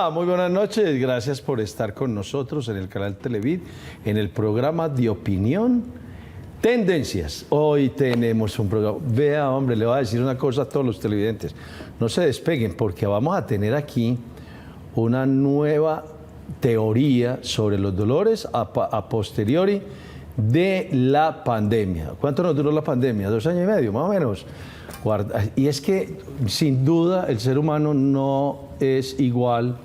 Hola, muy buenas noches. Gracias por estar con nosotros en el canal Televid, en el programa de opinión Tendencias. Hoy tenemos un programa. Vea, hombre, le voy a decir una cosa a todos los televidentes. No se despeguen porque vamos a tener aquí una nueva teoría sobre los dolores a posteriori de la pandemia. ¿Cuánto nos duró la pandemia? 2 años y medio, más o menos. Y es que, sin duda, el ser humano no es igual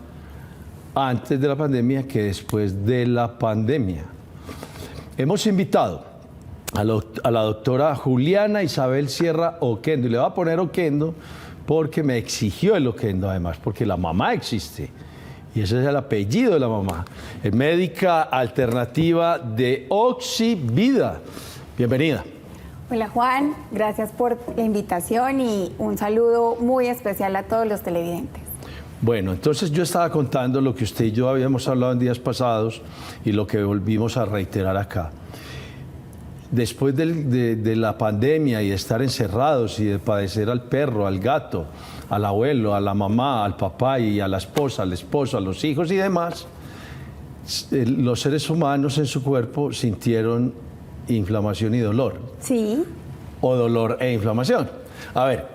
antes de la pandemia que después de la pandemia. Hemos invitado a la doctora Juliana Isabel Sierra Oquendo, y le voy a poner Oquendo porque me exigió el Oquendo, además, porque la mamá existe, y ese es el apellido de la mamá. Es médica alternativa de Oxivida. Bienvenida. Hola Juan, gracias por la invitación y un saludo muy especial a todos los televidentes. Bueno, entonces yo estaba contando lo que usted y yo habíamos hablado en días pasados y lo que volvimos a reiterar acá. Después de la pandemia y de estar encerrados y de padecer al perro, al gato, al abuelo, a la mamá, al papá y a la esposa, al esposo, a los hijos y demás, los seres humanos en su cuerpo sintieron inflamación y dolor. Sí. O dolor e inflamación. A ver,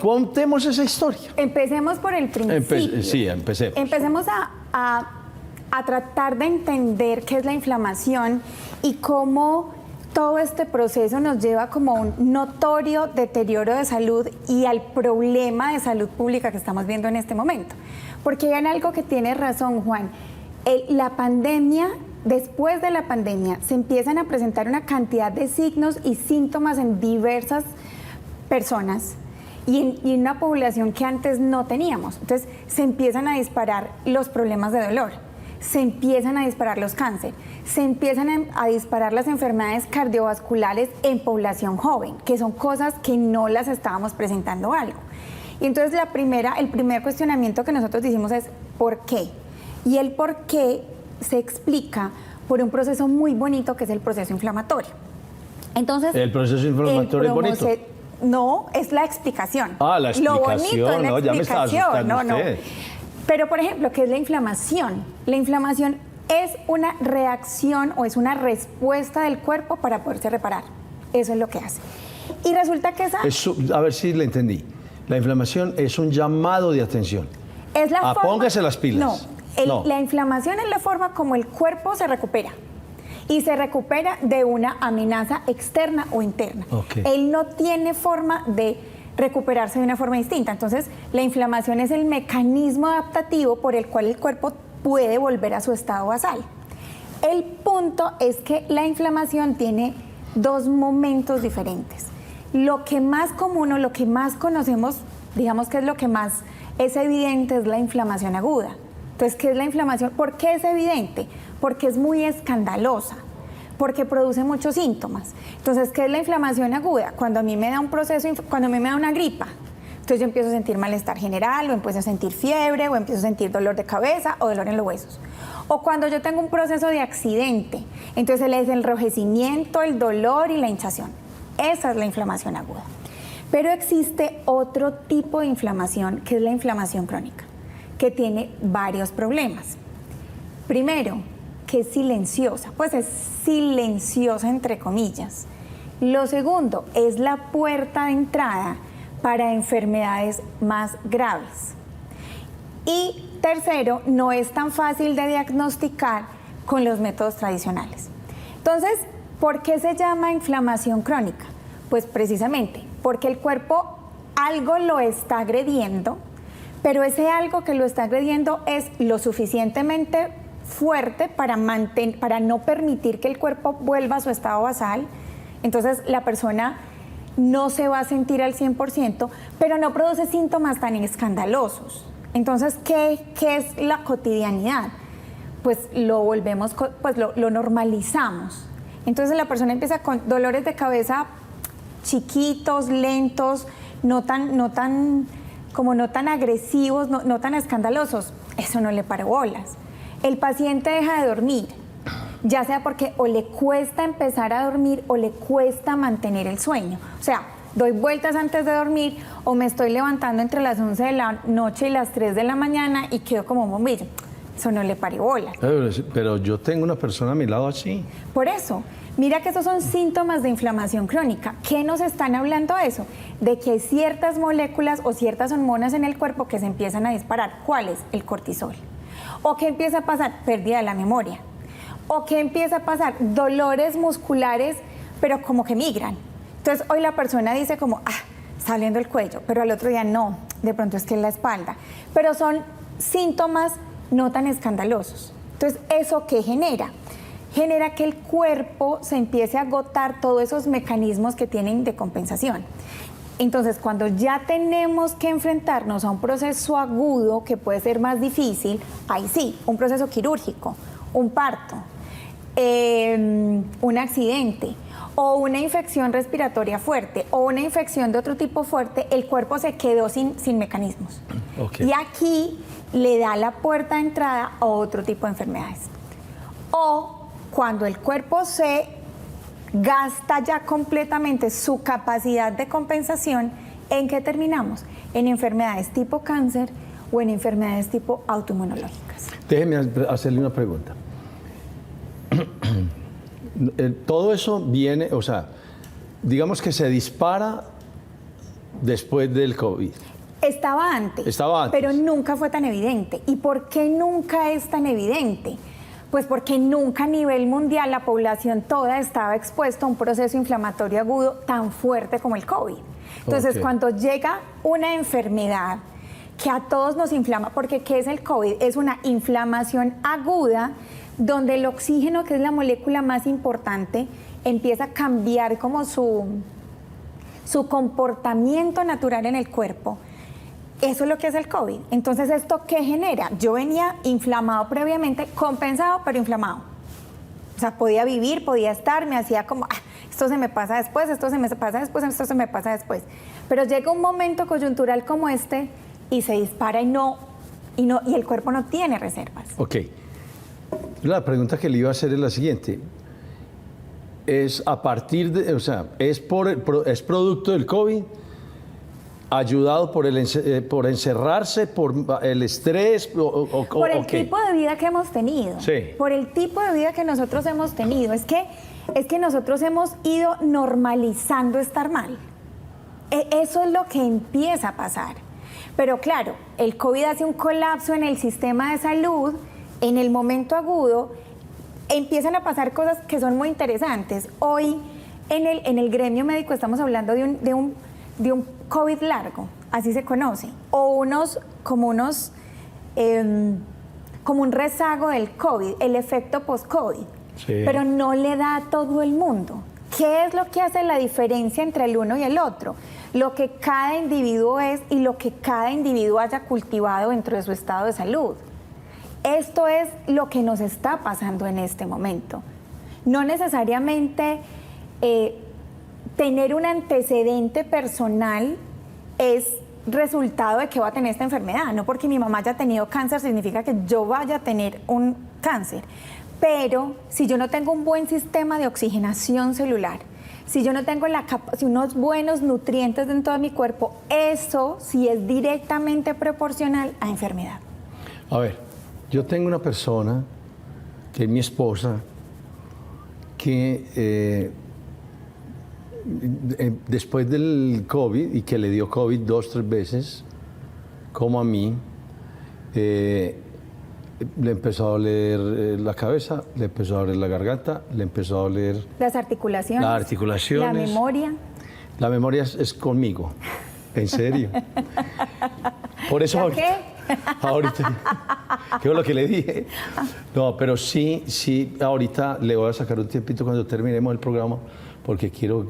contemos esa historia. Empecemos por el principio. Sí, empecemos. Empecemos a tratar de entender qué es la inflamación y cómo todo este proceso nos lleva como a un notorio deterioro de salud y al problema de salud pública que estamos viendo en este momento. Porque hay algo que tiene razón, Juan. La pandemia, después de la pandemia, se empiezan a presentar una cantidad de signos y síntomas en diversas personas y en una población que antes no teníamos. Entonces, se empiezan a disparar los problemas de dolor, se empiezan a disparar los cánceres, se empiezan a disparar las enfermedades cardiovasculares en población joven, que son cosas que no las estábamos presentando algo. Y entonces el primer cuestionamiento que nosotros hicimos es ¿por qué? Y el por qué se explica por un proceso muy bonito que es el proceso inflamatorio. Entonces, ¿el proceso inflamatorio es bonito? No, es la explicación. Ah, la explicación. Lo bonito es la explicación. Ya me está asustando usted. Pero, por ejemplo, ¿qué es la inflamación? La inflamación es una reacción o es una respuesta del cuerpo para poderse reparar. Eso es lo que hace. Y resulta que a ver si le entendí. La inflamación es un llamado de atención. Es la forma... Póngase las pilas. No. La inflamación es la forma como el cuerpo se recupera. Y se recupera de una amenaza externa o interna. Okay. Él no tiene forma de recuperarse de una forma distinta. Entonces, la inflamación es el mecanismo adaptativo por el cual el cuerpo puede volver a su estado basal. El punto es que la inflamación tiene 2 momentos diferentes. Lo que más común o lo que más conocemos, digamos que es lo que más es evidente, es la inflamación aguda. Entonces, ¿qué es la inflamación? ¿Por qué es evidente? Porque es muy escandalosa, porque produce muchos síntomas. Entonces, ¿qué es la inflamación aguda? Cuando a mí me da cuando a mí me da una gripa, entonces yo empiezo a sentir malestar general, o empiezo a sentir fiebre, o empiezo a sentir dolor de cabeza, o dolor en los huesos. O cuando yo tengo un proceso de accidente, entonces es el enrojecimiento, el dolor y la hinchazón. Esa es la inflamación aguda. Pero existe otro tipo de inflamación, que es la inflamación crónica, que tiene varios problemas. Primero, que es silenciosa, pues es silenciosa entre comillas. Lo segundo, es la puerta de entrada para enfermedades más graves. Y tercero, no es tan fácil de diagnosticar con los métodos tradicionales. Entonces, ¿por qué se llama inflamación crónica? Pues precisamente porque el cuerpo algo lo está agrediendo, pero ese algo que lo está agrediendo es lo suficientemente fuerte para no permitir que el cuerpo vuelva a su estado basal. Entonces la persona no se va a sentir al 100%, pero no produce síntomas tan escandalosos. Entonces, ¿qué es la cotidianidad? Pues lo normalizamos. Entonces la persona empieza con dolores de cabeza chiquitos, lentos, no tan agresivos, no tan escandalosos. Eso no le para bolas. El paciente deja de dormir, ya sea porque o le cuesta empezar a dormir o le cuesta mantener el sueño. O sea, doy vueltas antes de dormir o me estoy levantando entre las 11 de la noche y las 3 de la mañana y quedo como un bombillo. Eso no le pare bola. Pero yo tengo una persona a mi lado así. Por eso, mira que esos son síntomas de inflamación crónica. ¿Qué nos están hablando de eso? De que hay ciertas moléculas o ciertas hormonas en el cuerpo que se empiezan a disparar. ¿Cuál es? El cortisol. ¿O qué empieza a pasar? Pérdida de la memoria. ¿O qué empieza a pasar? Dolores musculares, pero como que migran. Entonces, hoy la persona dice como, está doliendo el cuello, pero al otro día no, de pronto es que es la espalda. Pero son síntomas no tan escandalosos. Entonces, ¿eso qué genera? Genera que el cuerpo se empiece a agotar todos esos mecanismos que tienen de compensación. Entonces, cuando ya tenemos que enfrentarnos a un proceso agudo que puede ser más difícil, ahí sí, un proceso quirúrgico, un parto, un accidente o una infección respiratoria fuerte o una infección de otro tipo fuerte, el cuerpo se quedó sin mecanismos. Okay. Y aquí le da la puerta de entrada a otro tipo de enfermedades. O cuando el cuerpo se gasta ya completamente su capacidad de compensación, ¿en qué terminamos? En enfermedades tipo cáncer o en enfermedades tipo autoinmunológicas. Déjeme hacerle una pregunta. Todo eso viene, o sea, digamos que se dispara después del COVID. Estaba antes, pero nunca fue tan evidente. ¿Y por qué nunca es tan evidente? Pues porque nunca a nivel mundial la población toda estaba expuesta a un proceso inflamatorio agudo tan fuerte como el COVID. Entonces, cuando llega una enfermedad que a todos nos inflama, porque ¿qué es el COVID? Es una inflamación aguda donde el oxígeno, que es la molécula más importante, empieza a cambiar como su comportamiento natural en el cuerpo. Eso es lo que es el COVID. Entonces, ¿esto qué genera? Yo venía inflamado previamente, compensado, pero inflamado. O sea, podía vivir, podía estar, me hacía como, esto se me pasa después, esto se me pasa después, esto se me pasa después. Pero llega un momento coyuntural como este y se dispara y el cuerpo no tiene reservas. Ok. La pregunta que le iba a hacer es la siguiente. Es a partir de, o sea, es producto del COVID, ayudado por encerrarse, por el estrés por el tipo de vida que hemos tenido. Sí. Por el tipo de vida que nosotros hemos tenido. Es que nosotros hemos ido normalizando estar mal. Eso es lo que empieza a pasar. Pero claro, el COVID hace un colapso en el sistema de salud. En el momento agudo empiezan a pasar cosas que son muy interesantes. Hoy en el gremio médico estamos hablando de un COVID largo, así se conoce, o como un rezago del COVID, el efecto post-COVID, sí. Pero no le da a todo el mundo. ¿Qué es lo que hace la diferencia entre el uno y el otro? Lo que cada individuo es y lo que cada individuo haya cultivado dentro de su estado de salud. Esto es lo que nos está pasando en este momento. No necesariamente tener un antecedente personal es resultado de que voy a tener esta enfermedad. No porque mi mamá haya tenido cáncer significa que yo vaya a tener un cáncer. Pero si yo no tengo un buen sistema de oxigenación celular, si yo no tengo unos buenos nutrientes dentro de mi cuerpo, eso sí es directamente proporcional a enfermedad. A ver, yo tengo una persona, que es mi esposa, que después del COVID, y que le dio COVID 2 o 3 veces, como a mí, le empezó a doler la cabeza, le empezó a doler la garganta, le empezó a doler las articulaciones, la memoria. La memoria es conmigo, en serio. Por eso ahorita, ¿qué fue lo que le dije? No, pero sí, ahorita le voy a sacar un tiempito cuando terminemos el programa, porque quiero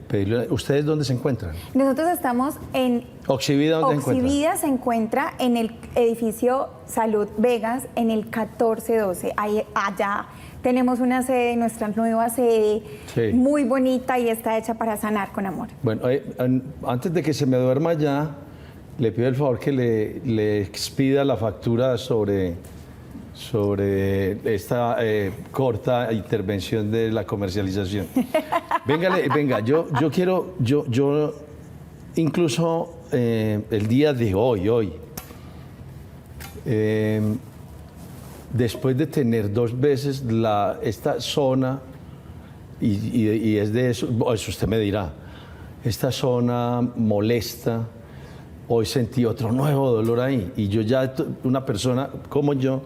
pedirle. ¿Ustedes dónde se encuentran? Nosotros estamos en Oxivida. ¿Dónde se encuentra? Oxivida se encuentra en el edificio Salud Vegas, en el 1412. Allá tenemos una sede, nuestra nueva sede, sí, muy bonita, y está hecha para sanar con amor. Bueno, antes de que se me duerma ya, le pido el favor que le expida la factura sobre esta corta intervención de la comercialización. Venga, yo quiero, yo incluso el día de hoy, después de tener 2 veces esta zona, y es de eso usted me dirá, esta zona molesta, hoy sentí otro nuevo dolor ahí, y yo ya, una persona como yo,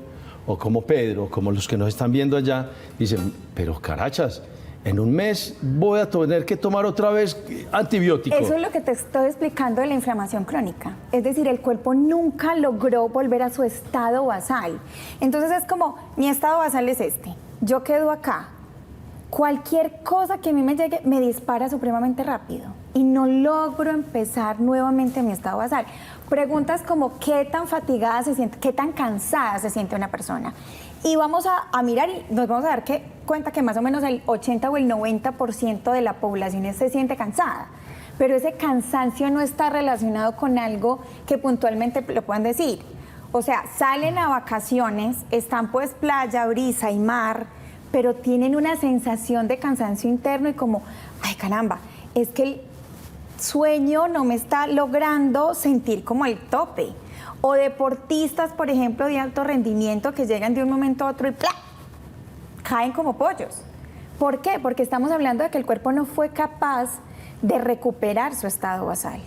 o como Pedro, como los que nos están viendo allá, dicen, pero carachas, en un mes voy a tener que tomar otra vez antibiótico. Eso es lo que te estoy explicando de la inflamación crónica. Es decir, el cuerpo nunca logró volver a su estado basal. Entonces es como, mi estado basal es este, yo quedo acá. Cualquier cosa que a mí me llegue me dispara supremamente rápido y no logro empezar nuevamente mi estado basal. Preguntas como qué tan fatigada se siente, qué tan cansada se siente una persona. Y vamos a mirar y nos vamos a dar cuenta que más o menos el 80 o el 90% de la población se siente cansada. Pero ese cansancio no está relacionado con algo que puntualmente lo puedan decir. O sea, salen a vacaciones, están pues playa, brisa y mar, pero tienen una sensación de cansancio interno y como, ay caramba, es que el sueño no me está logrando sentir como el tope. O deportistas, por ejemplo, de alto rendimiento que llegan de un momento a otro y ¡plá!, caen como pollos. ¿Por qué? Porque estamos hablando de que el cuerpo no fue capaz de recuperar su estado basal.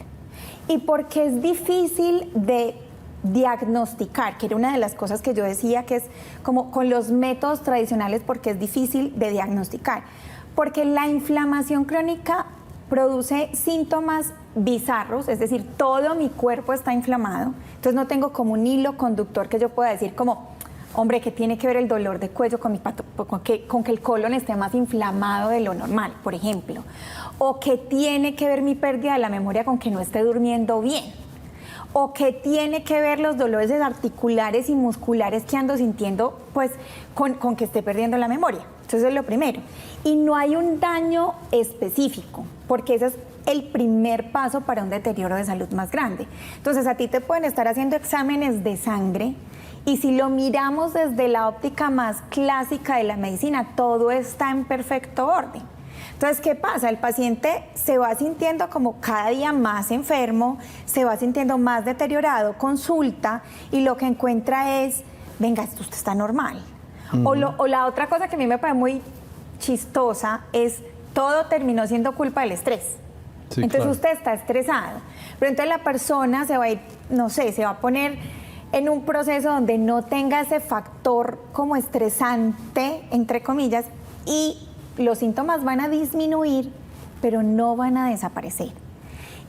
Y porque es difícil de diagnosticar, que era una de las cosas que yo decía que es como con los métodos tradicionales, porque es difícil de diagnosticar. Porque la inflamación crónica produce síntomas bizarros, es decir, todo mi cuerpo está inflamado, entonces no tengo como un hilo conductor que yo pueda decir como, hombre, ¿qué tiene que ver el dolor de cuello con que el colon esté más inflamado de lo normal, por ejemplo? O ¿qué tiene que ver mi pérdida de la memoria con que no esté durmiendo bien? ¿O qué tiene que ver los dolores articulares y musculares que ando sintiendo pues con que esté perdiendo la memoria? Entonces es lo primero. Y no hay un daño específico, porque ese es el primer paso para un deterioro de salud más grande. Entonces a ti te pueden estar haciendo exámenes de sangre y si lo miramos desde la óptica más clásica de la medicina, todo está en perfecto orden. Entonces, ¿qué pasa? El paciente se va sintiendo como cada día más enfermo, se va sintiendo más deteriorado, consulta y lo que encuentra es, venga, esto usted está normal. O la otra cosa que a mí me parece muy chistosa es, todo terminó siendo culpa del estrés. Sí, entonces claro, usted está estresado, pero entonces la persona se va a ir, no sé, se va a poner en un proceso donde no tenga ese factor como estresante, entre comillas, y los síntomas van a disminuir, pero no van a desaparecer.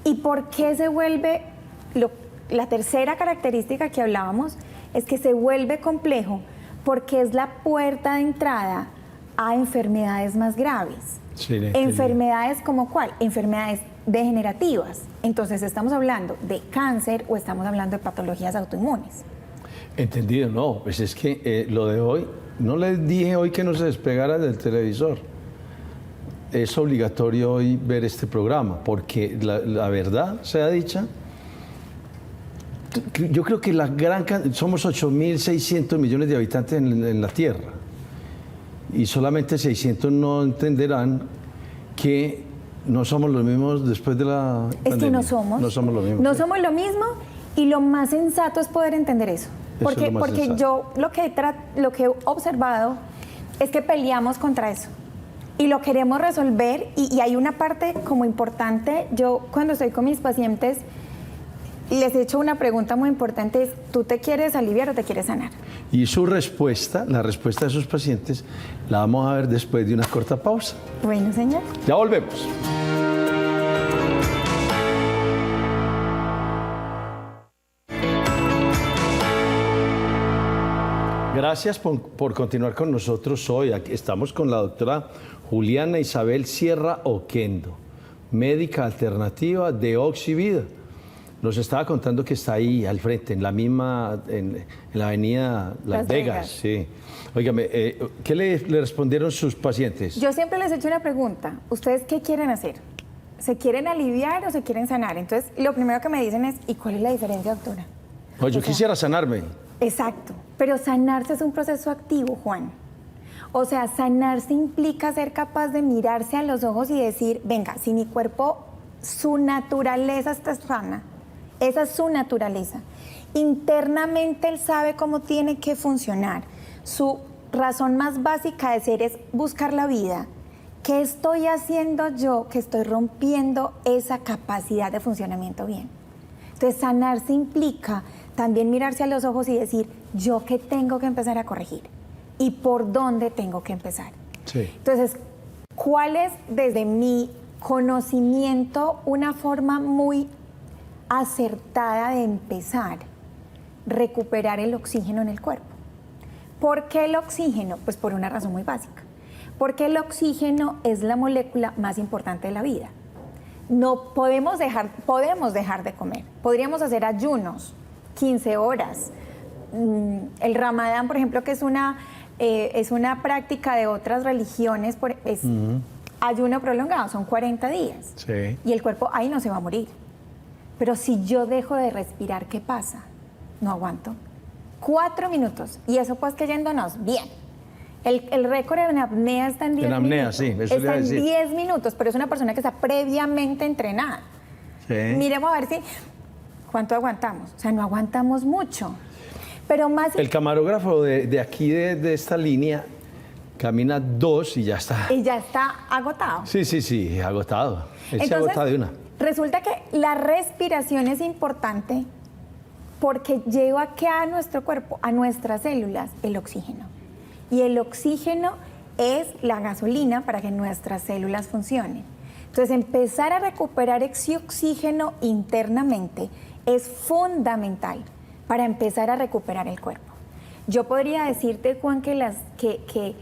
¿Y por qué se vuelve? La tercera característica que hablábamos es que se vuelve complejo porque es la puerta de entrada a enfermedades más graves. Sí, enfermedades como ¿cuál? Enfermedades degenerativas. Entonces, ¿estamos hablando de cáncer o estamos hablando de patologías autoinmunes? Entendido, no. Pues es que lo de hoy, no les dije hoy que no se despegara del televisor. Es obligatorio hoy ver este programa, porque la verdad sea dicha, yo creo que somos 8.600 millones de habitantes en la Tierra y solamente 600 no entenderán que no somos los mismos después de la pandemia. Es que no somos lo mismo. No somos lo mismo y lo más sensato es poder entender eso. Porque yo lo que he observado es que peleamos contra eso. Y lo queremos resolver y hay una parte como importante. Yo cuando estoy con mis pacientes les he hecho una pregunta muy importante, es ¿tú te quieres aliviar o te quieres sanar? Y su respuesta, la respuesta de sus pacientes, la vamos a ver después de una corta pausa. Bueno, señor. Ya volvemos. Gracias por continuar con nosotros hoy. Aquí estamos con la doctora Juliana Isabel Sierra Oquendo, médica alternativa de Oxivida. Nos estaba contando que está ahí al frente, en la misma, en la avenida Las Vegas. Sí. Óigame, ¿qué le respondieron sus pacientes? Yo siempre les he hecho una pregunta. ¿Ustedes qué quieren hacer? ¿Se quieren aliviar o se quieren sanar? Entonces, lo primero que me dicen es, ¿y cuál es la diferencia, doctora? No, yo quisiera sanarme. Exacto, pero sanarse es un proceso activo, Juan. O sea, sanarse implica ser capaz de mirarse a los ojos y decir, venga, si mi cuerpo su naturaleza está sana. Esa es su naturaleza. Internamente él sabe cómo tiene que funcionar. Su razón más básica de ser es buscar la vida. ¿Qué estoy haciendo yo que estoy rompiendo esa capacidad de funcionamiento bien? Entonces, sanarse implica también mirarse a los ojos y decir, ¿yo qué tengo que empezar a corregir? ¿Y por dónde tengo que empezar? Sí. Entonces, ¿cuál es, desde mi conocimiento, una forma muy acertada de empezar? Recuperar el oxígeno en el cuerpo. ¿Por qué el oxígeno? Pues por una razón muy básica. Porque el oxígeno es la molécula más importante de la vida. No podemos dejar de comer. Podríamos hacer ayunos, 15 horas. El Ramadán, por ejemplo, que es una práctica de otras religiones, es ayuno prolongado, son 40 días. Sí. Y el cuerpo ahí no se va a morir. Pero si yo dejo de respirar, ¿qué pasa? No aguanto. 4 minutos. Y eso pues que yéndonos bien. El récord en apnea está en 10 minutos. En apnea, sí, eso le iba a Está decir. en 10 minutos, pero es una persona que está previamente entrenada. Sí. Miremos a ver si cuánto aguantamos. O sea, no aguantamos mucho. Pero más... El camarógrafo de aquí, de esta línea, camina 2 y ya está. Y ya está agotado. Sí, agotado. Él se agota de una. Resulta que la respiración es importante porque lleva a nuestro cuerpo, a nuestras células, el oxígeno. Y el oxígeno es la gasolina para que nuestras células funcionen. Entonces, empezar a recuperar ese oxígeno internamente es fundamental para empezar a recuperar el cuerpo. Yo podría decirte, Juan, que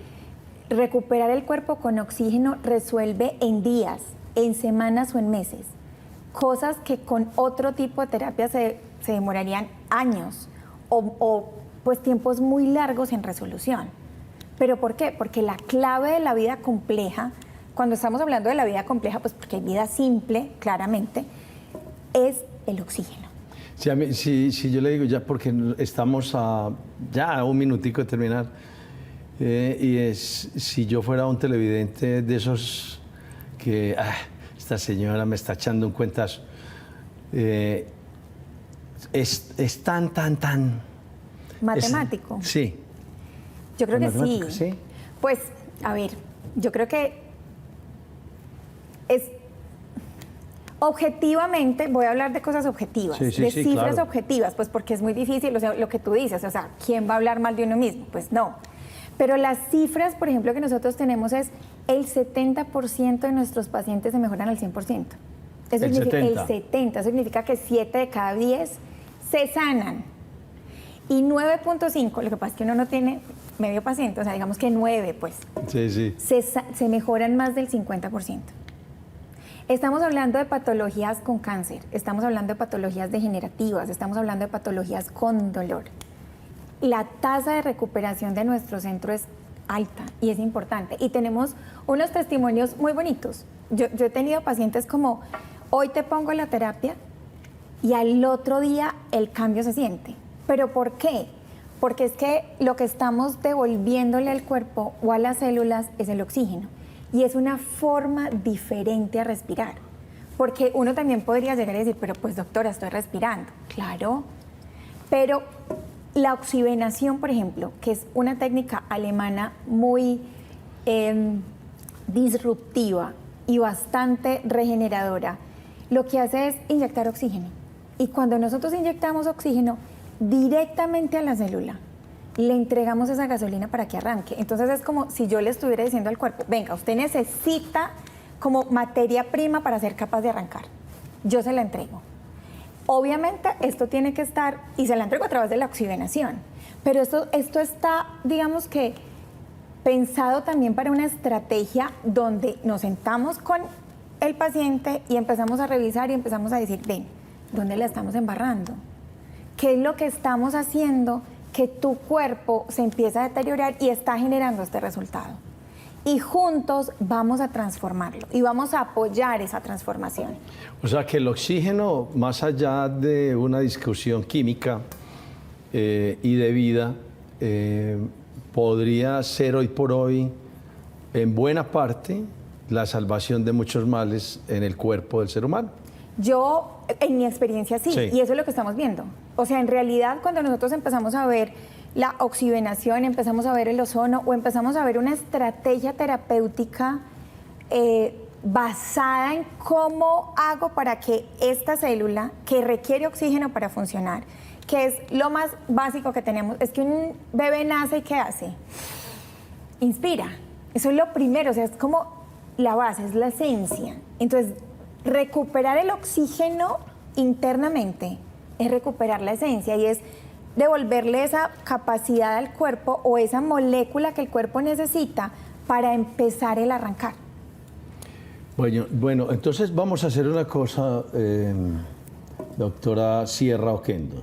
recuperar el cuerpo con oxígeno resuelve en días, en semanas o en meses. Cosas que con otro tipo de terapia se demorarían años o pues tiempos muy largos en resolución. ¿Pero por qué? Porque la clave de la vida compleja, cuando estamos hablando de la vida compleja, pues porque hay vida simple, claramente, es el oxígeno. Si yo le digo ya, porque estamos ya a un minutico de terminar, si yo fuera un televidente de esos que, esta señora me está echando un cuentazo, es tan... ¿Matemático? Sí. Yo creo que sí. Sí. Pues, a ver, yo creo que es... Objetivamente, voy a hablar de cosas objetivas, de cifras claro. objetivas, pues porque es muy difícil, o sea, lo que tú dices, o sea, ¿quién va a hablar mal de uno mismo? Pues no. Pero las cifras, por ejemplo, que nosotros tenemos es el 70% de nuestros pacientes se mejoran al 100%. Eso significa, el 70%, eso significa que 7 de cada 10 se sanan. Y 9.5, lo que pasa es que uno no tiene medio paciente, o sea, digamos que 9, pues, se mejoran más del 50%. Estamos hablando de patologías con cáncer, estamos hablando de patologías degenerativas, estamos hablando de patologías con dolor. La tasa de recuperación de nuestro centro es alta y es importante. Y tenemos unos testimonios muy bonitos. Yo he tenido pacientes como, hoy te pongo la terapia y al otro día el cambio se siente. ¿Pero por qué? Porque es que lo que estamos devolviéndole al cuerpo o a las células es el oxígeno. Y es una forma diferente a respirar. Porque uno también podría llegar y decir, pero pues doctora, estoy respirando. Claro, pero la oxigenación, por ejemplo, que es una técnica alemana muy disruptiva y bastante regeneradora, lo que hace es inyectar oxígeno. Y cuando nosotros inyectamos oxígeno directamente a la célula, le entregamos esa gasolina para que arranque. Entonces es como si yo le estuviera diciendo al cuerpo, venga, usted necesita como materia prima para ser capaz de arrancar. Yo se la entrego. Obviamente esto tiene que estar, y se la entrego a través de la oxigenación, pero esto está, digamos que, pensado también para una estrategia donde nos sentamos con el paciente y empezamos a revisar y empezamos a decir, ven, ¿dónde la estamos embarrando? ¿Qué es lo que estamos haciendo que tu cuerpo se empieza a deteriorar y está generando este resultado? Y juntos vamos a transformarlo y vamos a apoyar esa transformación. O sea que el oxígeno, más allá de una discusión química y de vida, podría ser hoy por hoy, en buena parte, la salvación de muchos males en el cuerpo del ser humano. Yo, en mi experiencia, sí, y eso es lo que estamos viendo. O sea, en realidad, cuando nosotros empezamos a ver la oxigenación, empezamos a ver el ozono o empezamos a ver una estrategia terapéutica basada en cómo hago para que esta célula, que requiere oxígeno para funcionar, que es lo más básico que tenemos, es que un bebé nace y ¿qué hace? Inspira. Eso es lo primero, o sea, es como la base, es la esencia. Entonces, recuperar el oxígeno internamente es recuperar la esencia y es devolverle esa capacidad al cuerpo o esa molécula que el cuerpo necesita para empezar el arrancar. Bueno, entonces vamos a hacer una cosa, doctora Sierra Oquendo.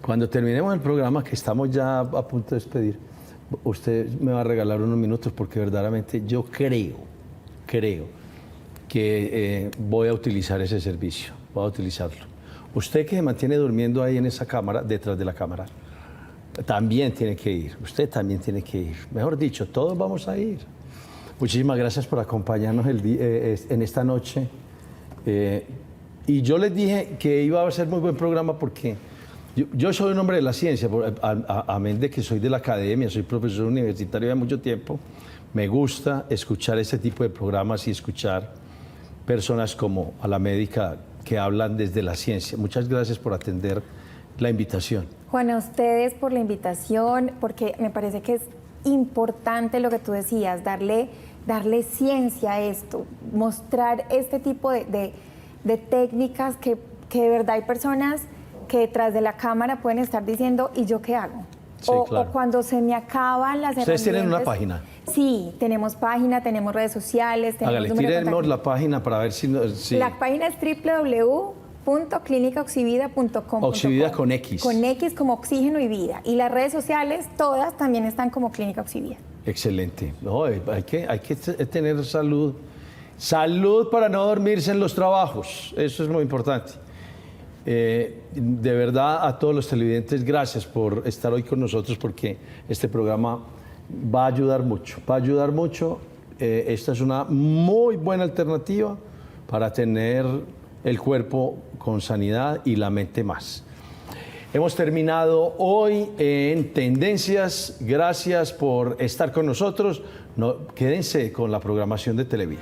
Cuando terminemos el programa, que estamos ya a punto de despedir, usted me va a regalar unos minutos porque verdaderamente yo creo que voy a utilizar ese servicio, voy a utilizarlo. Usted que se mantiene durmiendo ahí en esa cámara, detrás de la cámara, también tiene que ir, usted también tiene que ir. Mejor dicho, todos vamos a ir. Muchísimas gracias por acompañarnos en esta noche. Y yo les dije que iba a ser muy buen programa porque yo soy un hombre de la ciencia, amén de que soy de la academia, soy profesor universitario de mucho tiempo. Me gusta escuchar ese tipo de programas y escuchar personas como a la médica que hablan desde la ciencia. Muchas gracias por atender la invitación. Juan, a ustedes por la invitación, porque me parece que es importante lo que tú decías, darle ciencia a esto, mostrar este tipo de técnicas que de verdad hay personas que detrás de la cámara pueden estar diciendo, ¿y yo qué hago? Sí, claro. O cuando se me acaban las herramientas. ¿Ustedes tienen una página? Sí, tenemos página, tenemos redes sociales. Hágale, tírennos la página para ver si... La página es www.clinicaoxivida.com. Oxivida con X. Con X como oxígeno y vida. Y las redes sociales, todas también están como Clínica Oxivida. Excelente. No, hay que tener salud. Salud para no dormirse en los trabajos. Eso es muy importante. De verdad, a todos los televidentes, gracias por estar hoy con nosotros porque este programa va a ayudar mucho. Va a ayudar mucho. Esta es una muy buena alternativa para tener el cuerpo con sanidad y la mente más. Hemos terminado hoy en Tendencias. Gracias por estar con nosotros. Quédense con la programación de Televid.